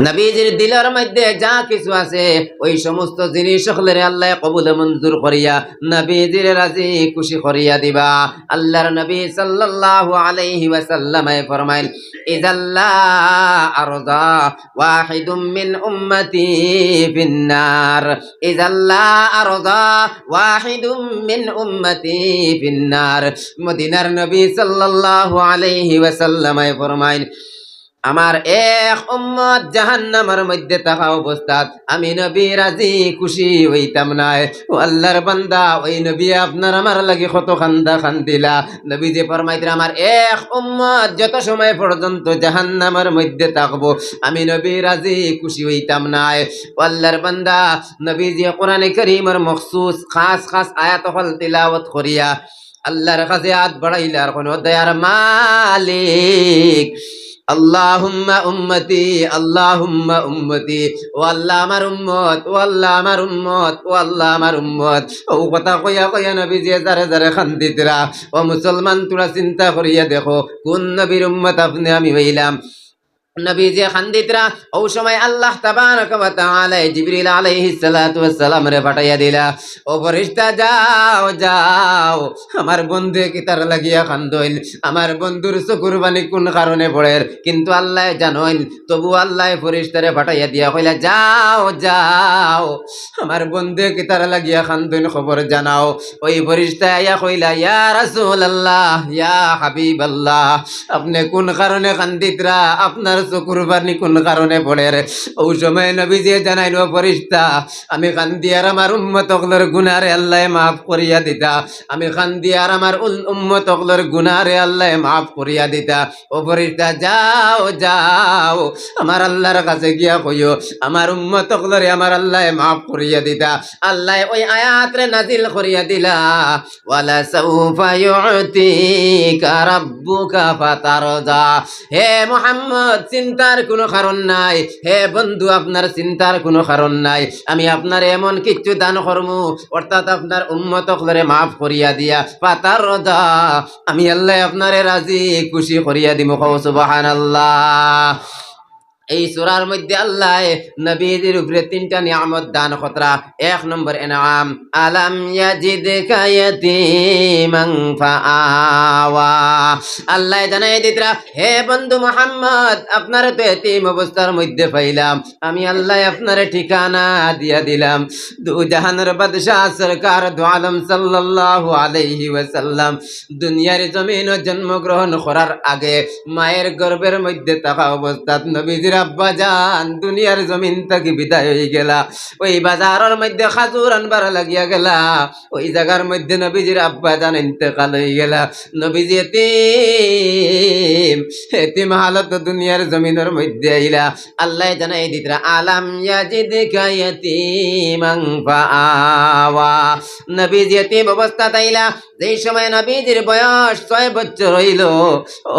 নবীজির দিলের মধ্যে যা কিছু আছে ওই সমস্ত জিনিস সকলের আল্লাহ কবুল মঞ্জুর করিয়া নবীজির রাজি খুশি করিয়া দিবা। আল্লাহর নবী সাল্লাল্লাহু আলাইহি ওয়াসাল্লাম ফরমাইল, ইযাল্লা আরদা ওয়াহিদুম মিন উম্মতি ফিন্নার, ইযাল্লা আরদা ওয়াহিদুম মিন উম্মতি ফিন্নার। মদিনার নবী সাল্লাল্লাহু আলাইহি ওয়াসাল্লাম ফরমাইল, আমার এক উম্মত জাহান্নামের মধ্যে থাকা অবস্থাত আমি নবী রাজি খুশি হইতাম না। ও আল্লাহর বান্দা, ওই নবী আপনার আমার লাগি কত খান্দা খান্দিলা। নবী যে ফরমাইতে আমার এক উম্মত যত সময় পর্যন্ত জাহান্নামের মধ্যে থাকবো আমি নবী রাজি খুশি হইতাম না। ও আল্লাহর বান্দা, নবী যে কোরআনে কারীমের মখসুস খাস খাস আয়াত হল তিলাওয়াত করিয়া আল্লাহর কাছে হাত বাড়াইলার কোন দয়ার মালিক, আল্লাহুম্মা উম্মতি, আল্লাহুম্মা উম্মতি, ও আল্লাহ আমার উম্মত, ও আল্লাহ আমার উম্মত, ও আল্লাহ আমার উম্মত। ও কথা কইয়া কইয়া নবী যে যারে যারে খান্দিতরা। ও মুসলমান, তোরা চিন্তা করিয়া দেখো কোন নবীর উম্মত আপনি আমি হইলাম। নবী যে খান্দিতরা ও সময় আল্লাহ তাবারাকা ওয়া তাআলা জিবরিল আলাইহিস সালাতু ওয়াস সালাম রে পাঠাইয়া দিলা, ও ফেরেশতা যাও যাও আমার বন্ধু কি তার লাগিয়া খান্দইল, আমার বন্ধুর চকুর পানি কোন কারণে পড়ে, কিন্তু আল্লাহ জানেন। তবু আল্লাহ ফেরেশতারে পাঠাইয়া দিয়া কইলা, যাও যাও আমার বন্ধু কি তার লাগিয়া খান্দইল খবর জানাও। ওই ফেরেশতা আয়া কইলা, ইয়া রাসূলুল্লাহ, ইয়া হাবিবাল্লাহ, আপনি কোন কারণে খান্দিতরা, আপনার চকুর পানি কোন কারণে পড়ে? ওই সময় নবীজি জানাইল, ফেরেশতা আমি খান্দিয়ার আমার উম্মতকলের গুনারে আল্লাহ মাফ করিয়া দিতা, আমি খান্দিয়ার আমার উম্মতকলের গুনারে আল্লাহ মাফ করিয়া দিতা। ও ফেরেশতা যাও যাও আমার আল্লাহর কাছে গিয়া কইও আমার উম্মতকলরে আমার আল্লাহ মাফ করিয়া দিতা। আল্লাহ ওই আয়াতরে নাজিল করিয়া দিলা, ওয়ালা সাউফা ইউতিকা রাব্বুকা ফাতারদা। হে মুহাম্মদ, চিন্তার কোনো কারণ নাই। হে বন্ধু, আপনার চিন্তার কোনো কারণ নাই। আমি আপনার এমন কিছু দান করমু, অর্থাৎ আপনার উম্মতকলরে মাফ করিয়া দিয়া ফাতারদা, আমি আল্লাহ আপনারে রাজি খুশি করিয়া দিমু। সুবহানাল্লাহ। এই সূরার মধ্যে আল্লাহ নবীদের উপরে তিনটা নিয়ামত দান কতরা। এক নম্বর ইনাম, আলাম ইয়াজিদকা ইয়াতীমান ফাআওয়া। আল্লাহ জানাই দিতরা, হে বন্ধু মুহাম্মদ, আপনার তো এতিম অবস্থার মধ্যে পাইলাম, আমি আল্লাহ আপনার ঠিকানা দিয়া দিলাম। দু জাহানের বাদশাহ সরকার দু আলম সাল্লাল্লাহু আলাইহি ওয়াসাল্লাম দুনিয়ার জমিনে জন্মগ্রহণ করার আগে মায়ের গর্ভের মধ্যে থাকা অবস্থাত নবীজির আব্বা জান দুনিয়ার জমিন থেকে বিদায় হয়ে গেলা। ওই বাজারের মধ্যে খাজুর আনবার লাগিয়া গেলা, ওই জায়গার মধ্যে নবীজির আব্বা জান ইন্তেকাল হয়ে গেলা। নবীজি এতিম হালত দুনিয়ার জমিনের মধ্যে আইলা। আল্লাহ জানাই দিতরা, আলাম ইয়াজিদকা ইয়াতীমান ফাআওয়া। নবীজি এতিম অবস্থা তাইলা, যেই সময় নবীজির বয়স 6 বছর হইল।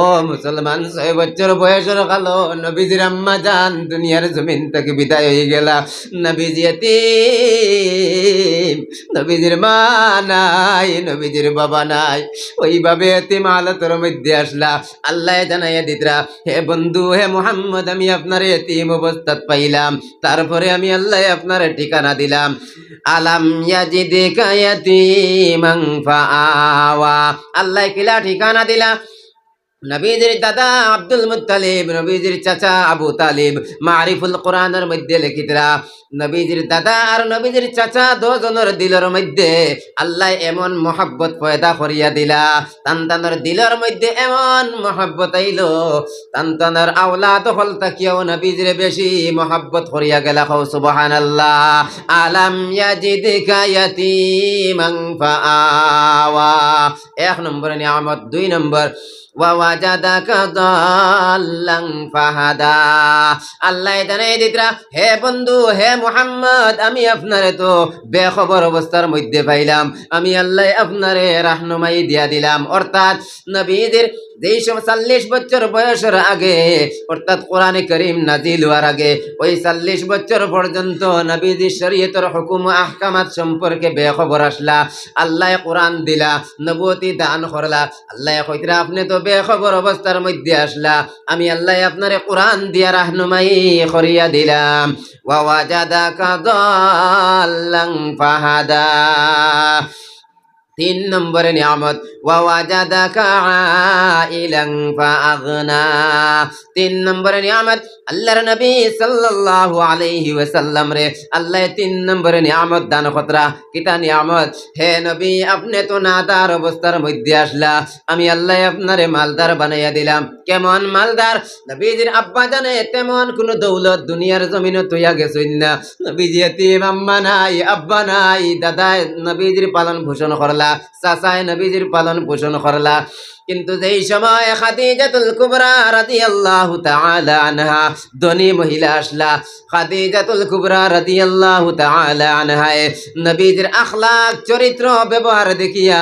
ও মুসলমান, 6 বছর বয়সের কালো নবীজির আম্মা জান দুনিয়ার জমিন থেকে বিদায় হয়ে গেলা। নবীজি এতিম, নবীজির মা নাই, নবীজির বাবা নাই, ওইভাবে এতিম হালতের মধ্যে আসলা। আল্লাহ জানাইয়া দিতরা, হে বন্ধু, হে মুহাম্মদ, আমি আপনার এতিম অবস্থাত পাইলাম, তারপরে আমি আল্লাহ আপনার ঠিকানা দিলাম। আলাম ইয়াজিদকা ইয়াতীমান ফাআওয়া। আল্লাহ কিলা ঠিকানা দিলা? নবীজির দাদা আব্দুল মুত্তালিব, নবীজির চাচা আবু তালিব মারিফুল কোরআনের মধ্যে লিখিতরা, নবীজির দাদা আর নবীজির চাচা দুজনের দিলের মধ্যে আল্লাহ এমন মহব্বত পয়দা করিয়া দিলা, তান্তানের দিলের মধ্যে এমন মহব্বত আইল, তান্তানের আওলাদ হল তাকিয়াও নবীজির বেশি মহব্বত করিয়া গেলা। সুবহানাল্লাহ। আলাম ইয়াজিদকা ইয়াতীমান ফাআওয়া, 1 নম্বর নিয়ামত। 2 নম্বর, ওয়াজাদাকা দাল্লান ফাহাদা। আল্লাহ জানাই দিতরা, হে বন্ধু, হে মুহাম্মদ, আমি আপনারে তো বেখবর অবস্থার মধ্যে পাইলাম, আমি আল্লাহ আপনারে রাহনুমাই দিয়া দিলাম। অর্থাৎ নবীদের যেই সময় 40 বছর বয়সের আগে, অর্থাৎ কোরআনে কারীম নাজিল হওয়ার আগে, ওই 40 বছর পর্যন্ত নবীজি শরীয়তের হুকুম আহকামাত সম্পর্কে বেখবর আসলা। আল্লাহ কোরআন দিলা, নবুয়তি দান করলা। আল্লাহ কইতরা, আপনি তো বেখবর অবস্থার মধ্যে আসলা, আমি আল্লাহ আপনারে কোরআন দিয়া রাহনুমাই করিয়া দিলাম। ওয়া ওয়াজাদাকা দাল্লান ফাহাদা। 3 নম্বরে নিয়ামত, ওয়া ওয়াজাদাকা আইলান ফাআগনা। 3 নম্বরে নিয়ামত, আল্লাহর নবী সাল্লাল্লাহু আলাইহি ওয়াসাল্লাম রে আল্লাহ 3 নম্বরে নিয়ামত দান খতরা। কিতা নিয়ামত? হে নবী, আপনি তো নাদার অবস্থার মধ্যে আসলা, আমি আল্লাহ আপনারে মালদার বানাইয়া দিলাম। কেমন মালদার? নবীজির আব্বা জানে তেমন কোন দৌলত দুনিয়ার জমিনে তৈয়া গেছেন না। নবীজি এতিম, আম্মা নাই, আব্বা নাই, দাদা নবীজির পালন পোষণ করলা, চাচায় নবীজির পালন পোষণ করলা। কিন্তু যেই সময় খাদিজাতুল কুবরা রাদিয়াল্লাহু তাআলা আনহা ধনী মহিলা আসলা, খাদিজাতুল কুবরা রাদিয়াল্লাহু তাআলা আনহা নবীজির আখলাক চরিত্র ব্যবহার দেখিয়া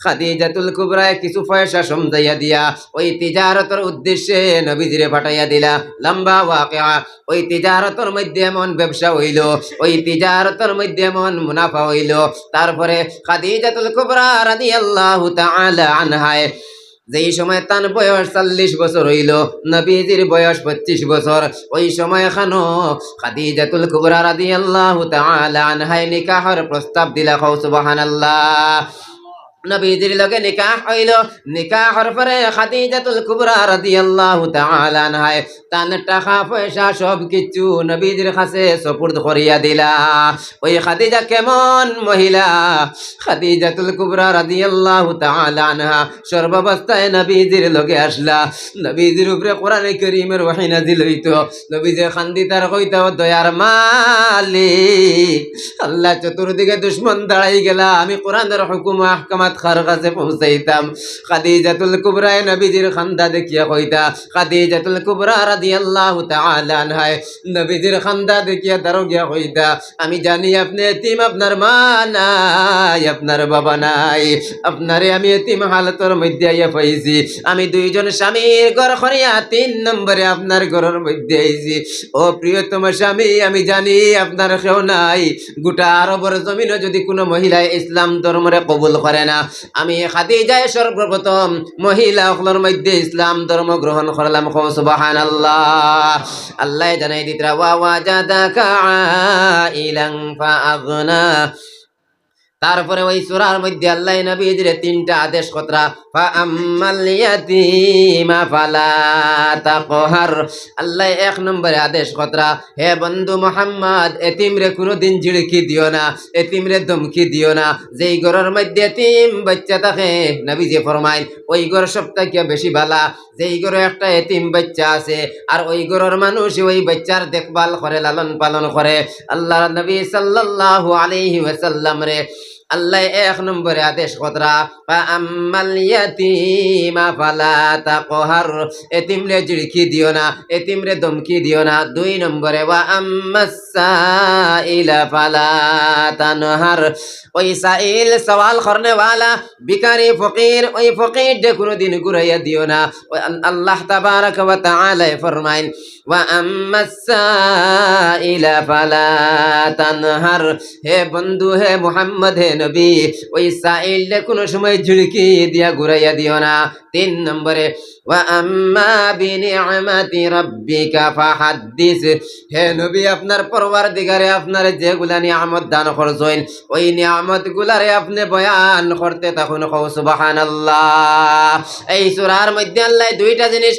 খাদিজাতুল কুবরা কিছু পয়সা সমজাইয়া দিয়া ওই তিজারতের উদ্দেশ্যে নবীজিরে পাঠাইয়া দিলা। লম্বা ওয়াকিয়া। ওই তিজারতের মধ্যে এমন ব্যবসা হইল, ওই তিজারতের মধ্যে এমন মুনাফা হইল। তারপরে খাদিজাতুল কুবরা রাদিয়াল্লাহু তাআলা আনহা যেই সময় তার বয়স 40 বছর হইল, নবীজির বয়স 25 বছর, ওই সময় খানো খাদিজাতুল কুবরা রাদিয়াল্লাহু তাআলা আনহা নিকাহের প্রস্তাব দিলা। সুবহানাল্লাহ। নবীজির লগে নিকাহ হইল। নিকাহের পরে খাদিজাতুল কুবরা রাদিয়াল্লাহু তাআলা আনহা তান টাকা পয়সা সব কিছু নবীজির কাছে সুপুর্দ করিয়া দিলা। ওই খাদিজা কেমন মহিলা? খাদিজাতুল কুবরা রাদিয়াল্লাহু তাআলা আনহা সর্বাবস্থায় নবীজির লগে আসলা। নবীজির উপরে কোরআনে কারীমের ওহী নাযিল হইতো। নবীজি খান্দিতার কইতো, দয়ার মালিক, আল্লাহ চতুর্দিকে দুশমন দাঁড়াই গেলা, আমি কোরআনের হুকুম আহকামাত খার কাছে পৌঁছাইতাম। খাদিজাতুল কুবরা নবীজির খান্দা দেখিয়া কইতা, খাদিজাতুল কুবরা রাদিয়াল্লাহু তাআলা আনহা নবীজির খান্দা দেখিয়া দারোগিয়া কইতা, আমি জানি আপনি এতিম, আপনার মা নাই, আপনার বাবা নাই, আপনারে আমি এতিম হালতের মধ্যে আইয়া পাইছি। আমি 2 জন স্বামীর ঘর করিয়া 3 নম্বরে আপনার ঘরের মধ্যে আইছি। ও প্রিয়তম স্বামী, আমি জানি আপনার কেউ নাই। গোটা আরবের জমিনে যদি কোনো মহিলা ইসলাম ধর্মরে কবুল করে না, আমি খাদিজায় সর্বপ্রথম মহিলা সকলের মধ্যে ইসলাম ধর্ম গ্রহণ করলাম। সুবহানাল্লাহ। আল্লাহ জানাই দিতরা, ওয়া ওয়াজাদাকা আইলান ফাআগনা। তারপরে ওই সূরার মধ্যে আল্লাহ নবীজির 3টা আদেশ কতরা, ফাআম্মাল ইয়াতীমা ফালা তাকহার। আল্লাহ 1 নম্বরে আদেশ কতরা, হে বন্ধু মুহাম্মদ, এতিমরে কোনোদিন ঝিড়কি দিও না, এতিমরে ধমকি দিও না। যেই ঘরের মধ্যে এতিম বাচ্চা থাকে, নবীজি ফরমায় ওই ঘর সবথেকে বেশি ভালো যেই ঘরে একটা এতিম বাচ্চা আছে আর ওই ঘরের মানুষ ওই বাচ্চার দেখভাল করে, লালন পালন করে। আল্লাহর নবী সাল্লাল্লাহু আলাইহি ওয়াসাল্লাম রে আল্লাহ 1 নম্বরে আদেশ কতরা, ফাআম্মাল ইয়াতীমা ফালা তাকহার। এতিমরে ঝিড়কি দিও না, এতিমরে ধমকি দিও না। 2 নম্বরে, ওয়া আম্মাস সাইলা ফালা তানহার। ওই সাইল সওয়াল করনে वाला ভিখারি ফকির, ওই ফকির দে কোনদিন ঘুরাইয়া দিও না। আল্লাহ তাবারক ওয়া তাআলা ফরমায়, ওয়া আম্মাস সাইলা ফালা তানহার। হে বন্ধু, হে মুহাম্মদ, হে নবী, ওই সাইল কোনো সময় ঝিড়কি দিয়া ঘুরাইয়া দিও না। 3 নম্বরে, ওয়া আম্মা বিনিআমাতি রাব্বিকা ফাহাদ্দিস। হে নবী, আপনার পরওয়ারদিগারে আপনার যেগুলা নিয়ামত দান করছেন, ওই নিয়ামত গুলারে আপনি বয়ান করতে তখন সুবহানাল্লাহ। এই সূরার মধ্যে আল্লাহ 2টা জিনিস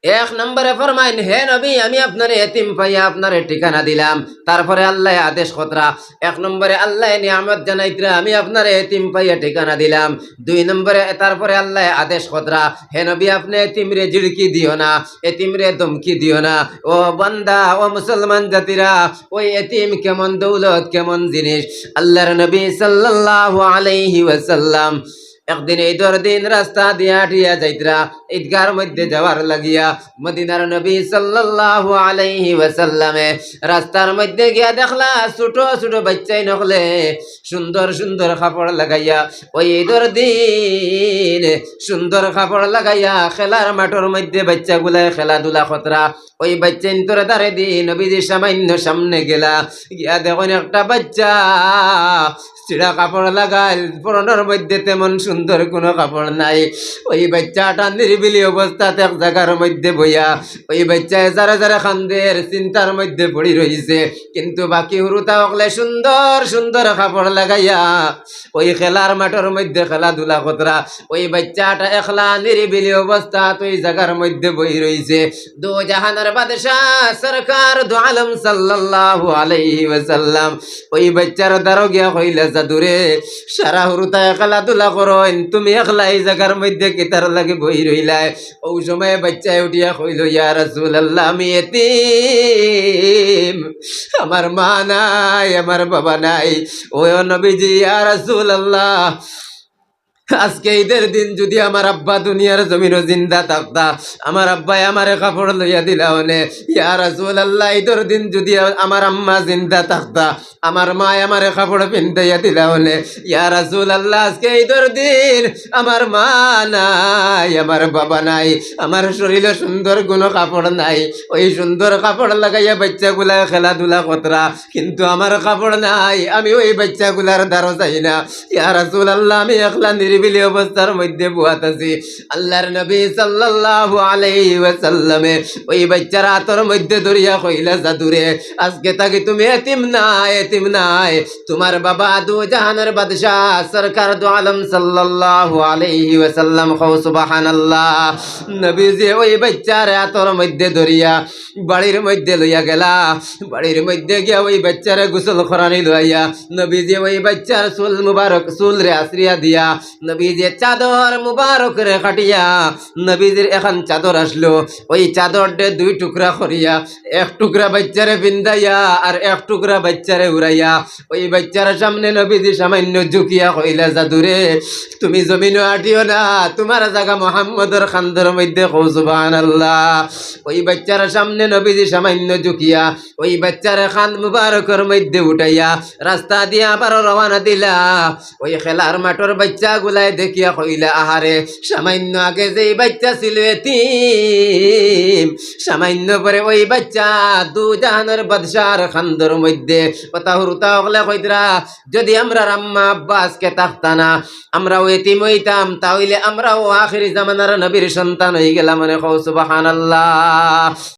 1 নম্বরে ফরমাইন, হে নবী, আমি আপনার এতিম পাইয়া আপনার ঠিকানা দিলাম। তারপরে আল্লাহ আদেশ কতরা, 1 নম্বরে আল্লাহ নিয়ামত জানাইতরা, আমি আপনার এতিম পাইয়া ঠিকানা দিলাম। 2 নম্বরে তারপরে আল্লাহ আদেশ কতরা, হে নবী, আপনি এতিমরে ঝিড়কি দিও না, এতিমরে ধমকি দিও না। ও বান্দা, ও মুসলমান জাতিরা, ওই এতিম কেমন দৌলত, কেমন জিনিস। আল্লাহর নবী সাল্লাল্লাহু আলাইহি ওয়াসাল্লাম একদিন ঈদের দিন রাস্তা দিয়া হাঁটিয়া যাইতরা, ঈদগার মধ্যে যাওয়ার লাগিয়া মদিনার নবী সাল্লাল্লাহু আলাইহি ওয়াসাল্লামে রাস্তার মধ্যে গিয়া দেখলা ছোট ছোট বাচ্চাই নকলে সুন্দর সুন্দর কাপড় লাগাইয়া, ওই ঈদের দিন সুন্দর কাপড় লাগাইয়া খেলার মাঠের মধ্যে বাচ্চাগুলায় খেলাধুলা খতরা। ওই বাচ্চা তোরে দাঁড়ে দি নবীজি সামান্য সামনে গেলা, গিয়া দেখুন একটা বাচ্চা ছিঁড়া কাপড় লাগাইল, পরনের মধ্যে তেমন সুন্দর কোনো কাপড় নাই। ওই বাচ্চাটা নিরিবিলি অবস্থাতে এক জায়গার মধ্যে বইয়া ওই বাচ্চায় যারা যারা খান্দের চিন্তার মধ্যে পড়ি রইছে। কিন্তু বাকি হুরুতা অকলে সুন্দর সুন্দর কাপড় লাগাইয়া ওই খেলার মাঠের মধ্যে খেলাধুলা কতরা। ওই বাচ্চাটা একলা নিরিবিলি অবস্থা ওই জায়গার মধ্যে বই রইছে। দু জাহানের বাদশাহ সরকার দু আলম সাল্লাল্লাহু আলাইহি ওয়াসাল্লাম ওই বাচ্চার দ্বারা গিয়া কইলা, জাদুরে সারা হুরুতা খেলাধুলা করেন, তুমি একলা এই জায়গার মধ্যে কেতার লাগে বই রইলাই। ওই সময় বাচ্চায় উঠিয়া কইল, ইয়া রাসূলুল্লাহ, আমি এতিম, আমার মা নাই, আমার বাবা নাই। ও নবীজি, ইয়া রাসূলুল্লাহ, আজকে ঈদের দিন যদি আমার আব্বা দুনিয়ার জমিনও জিন্দা থাকতা, আমার আব্বাই আমারে কাপড় লইয়া দিলা হলে। ইয়া রাসূলুল্লাহ, ঈদের দিন যদি আমার আম্মা জিন্দা থাকতা, আমার মা আমারে কাপড় পিন্দাইয়া দিলা হলে। ইয়া রাসূলুল্লাহ, আজকে ঈদের দিন আমার মা নাই, আমার বাবা নাই, আমার শরীরে সুন্দর কোনো কাপড় নাই। ওই সুন্দর কাপড় লাগাইয়া বাচ্চাগুলা খেলাধুলা কতরা, কিন্তু আমার কাপড় নাই, আমি ওই বাচ্চাগুলার দ্বারা যাই না। ইয়া রাসূলুল্লাহ, আমি একলা নিরিবিলি অবস্থার মধ্যে বুয়াত আছি। আল্লাহর নবী সাল্লাল্লাহু আলাইহি ওয়াসাল্লামে ওই বাচ্চার হাতের মধ্যে ধরিয়া কইলা, জাদুরে আজকে তাকে তুমি এতিম নাই, এতিম নাই, তোমার বাবা দু জাহানের বাদশাহ সরকার দু আলম সাল্লাল্লাহু আলাইহি ওয়াসাল্লাম। কও সুবহানাল্লাহ। নবীজি ওই বাচ্চার হাতের মধ্যে ধরিয়া বাড়ির মধ্যে লইয়া গেলা। বাড়ির মধ্যে গিয়া ওই বাচ্চারে গোসল করানি লইয়া নবীজি ওই বাচ্চার চুল মুবারক চুল রে আশ্রিয়া দিয়া নবীজি চাদর মুবারক রে কাটিয়া নবীজির এখন চাদর আসলো। ওই চাদর দে দুই টুকরা করিয়া এক টুকরা বাচ্চারে বিন্দাইয়া আর এক টুকরা বাচ্চারে উড়াইয়া ওই বাচ্চার সামনে নবীজি সামান্য ঝুঁকিয়া কইলা, জাদুরে তুমি জমিনও আটিও না, তোমার জায়গা মুহাম্মদের খান্দর মধ্যে। কও সুবহানাল্লাহ। ওই বাচ্চার সামনে নবীজি সামান্য ঝুঁকিয়া ওই বাচ্চার খান মুবারকের মধ্যে উঠাইয়া রাস্তা দিয়ে আবার রওনা দিলা। ওই খেলার মাঠের বাচ্চা গুলাই দেখিয়া কইলা, আহারে সামান্য আগে যে বাচ্চা ছিল এতিম, সামান্য পরে ওই বাচ্চা দু জাহানের বাদশার খান্দর মধ্যে। কথা হুরুতা হলে কইতরা, যদি আমরা আম্মা আব্বা আজকে থাকতা না, আমরাও এতিম হইতাম, তাহলে আমরাও আখিরি জামানার নবীর সন্তান হয়ে গেলাম। মানে কও সুবহানাল্লাহ।